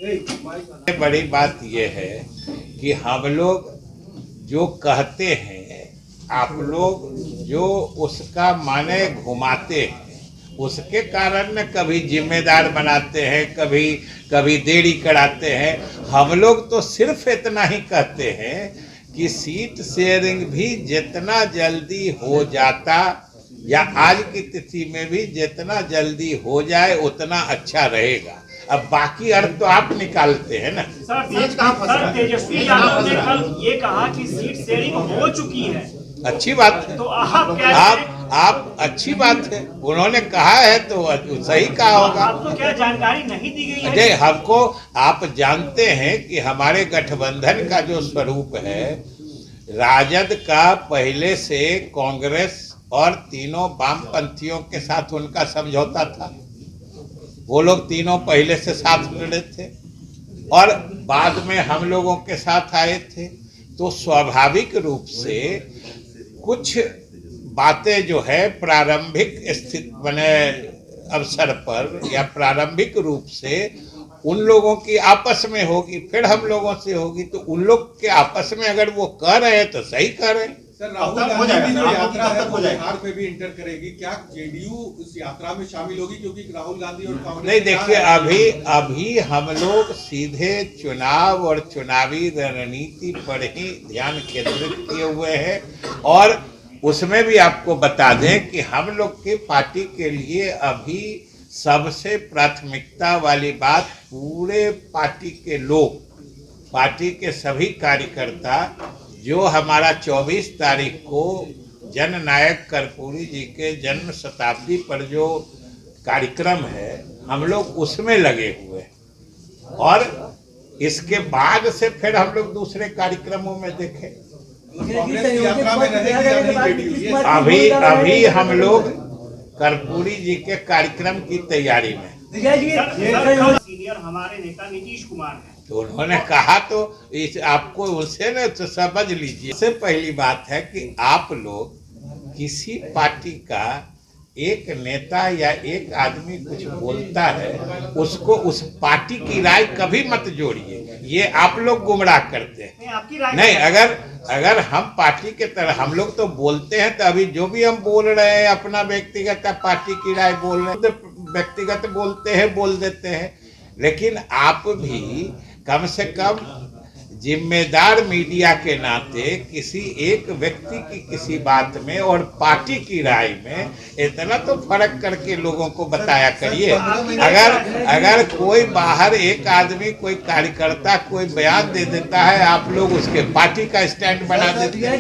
बड़ी बात यह है कि हम लोग जो कहते हैं, आप लोग जो उसका माने घुमाते हैं, उसके कारण न कभी जिम्मेदार बनाते हैं, कभी देरी कराते हैं। हम लोग तो सिर्फ इतना ही कहते हैं कि सीट शेयरिंग भी जितना जल्दी हो जाता या आज की तिथि में भी जितना जल्दी हो जाए उतना अच्छा रहेगा। अब बाकी अर्थ तो आप निकालते हैं ना। सर तेजस्वी यादव ने कल ये कहा कि सीट शेयरिंग हो चुकी है। अच्छी बात है, तो आप क्या आप अच्छी बात है, उन्होंने कहा है तो सही कहा होगा। आपको क्या जानकारी नहीं दी गई है? अजय, हमको आप जानते हैं कि हमारे गठबंधन का जो स्वरूप है, राजद का पहले से कांग्रेस और तीनों वामपंथियों के साथ उनका समझौता था। वो लोग तीनों पहले से साथ लड़े थे और बाद में हम लोगों के साथ आए थे, तो स्वाभाविक रूप से कुछ बातें जो है प्रारंभिक स्थिति बने अवसर पर या प्रारंभिक रूप से उन लोगों की आपस में होगी, फिर हम लोगों से होगी। तो उन लोग के आपस में अगर वो कह रहे हैं तो सही कह रहे हैं। सर, राहुल गांधी जो यात्रा है वो बिहार में भी इंटर करेगी, क्या जेडीयू इस यात्रा में शामिल होगी? क्योंकि राहुल गांधी और कांग्रेस नहीं, देखिए अभी हम लोग सीधे चुनाव और चुनावी रणनीति पर ही ध्यान केंद्रित किए हुए हैं। और उसमें भी आपको बता दें कि हम लोग के पार्टी के लिए अभी सबसे प्राथमिकता वाली बात, पूरे पार्टी के लोग, पार्टी के सभी कार्यकर्ता जो हमारा 24 तारीख को जननायक कर्पूरी जी के जन्म शताब्दी पर जो कार्यक्रम है, हम लोग उसमें लगे हुए हैं। और इसके बाद से फिर हम लोग दूसरे कार्यक्रमों में देखें। अभी हम लोग कर्पूरी जी के कार्यक्रम की तैयारी में। सीनियर हमारे नेता नीतीश कुमार हैं, तो उन्होंने कहा तो इस आपको उनसे न तो समझ लीजिए। सबसे पहली बात है कि आप लोग किसी पार्टी का एक नेता या एक आदमी कुछ बोलता है, उसको उस पार्टी की राय कभी मत जोड़िए, ये आप लोग गुमराह करते हैं। आपकी राय नहीं, अगर हम पार्टी के तरह हम लोग तो बोलते हैं, तो अभी जो भी हम बोल रहे हैं अपना व्यक्तिगत पार्टी की राय बोल रहे हैं, तो व्यक्तिगत बोलते हैं, बोल देते हैं। लेकिन आप भी कम से कम जिम्मेदार मीडिया के नाते किसी एक व्यक्ति की किसी बात में और पार्टी की राय में इतना तो फर्क करके लोगों को बताया करिए। अगर कोई बाहर एक आदमी, कोई कार्यकर्ता कोई बयान दे देता है, आप लोग उसके पार्टी का स्टैंड बना देते हैं।